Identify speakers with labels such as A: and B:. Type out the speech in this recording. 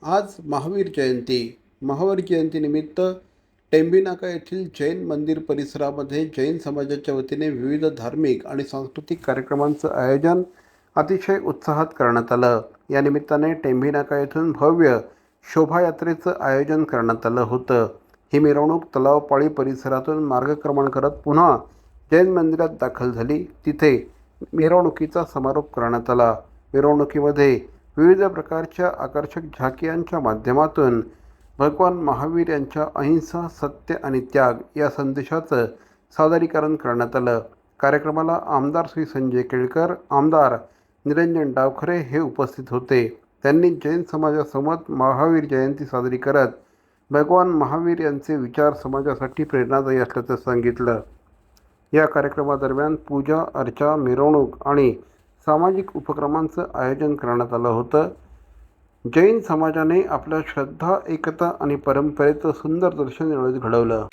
A: आज महावीर जयंती. महावीर जयंतीनिमित्त टेंभीनाका येथील जैन मंदिर परिसरामध्ये जैन समाजाच्या वतीने विविध धार्मिक आणि सांस्कृतिक कार्यक्रमांचं आयोजन अतिशय उत्साहात करण्यात आलं. या निमित्ताने टेंभीनाका येथून भव्य शोभायात्रेचं आयोजन करण्यात आलं होतं. ही मिरवणूक तलावपाळी परिसरातून मार्गक्रमण करत पुन्हा जैन मंदिरात दाखल झाली. तिथे मिरवणुकीचा समारोप करण्यात आला. मिरवणुकीमध्ये विविध प्रकारच्या आकर्षक झाकियांच्या माध्यमातून भगवान महावीर यांच्या अहिंसा, सत्य आणि त्याग या संदेशाचं सादरीकरण करण्यात आलं. कार्यक्रमाला आमदार श्री संजय केळकर, आमदार निरंजन डावखरे हे उपस्थित होते. त्यांनी जैन समाजासमोर महावीर जयंती साजरी करत भगवान महावीर यांचे विचार समाजासाठी प्रेरणादायी असल्याचं सांगितलं. या कार्यक्रमादरम्यान पूजा, अर्चा, मिरवणूक आणि सामाजिक उपक्रमांचं आयोजन करण्यात आलं होतं. जैन समाजाने आपल्या श्रद्धा, एकता आणि परंपरेचं सुंदर दर्शन यावेळी घडवलं.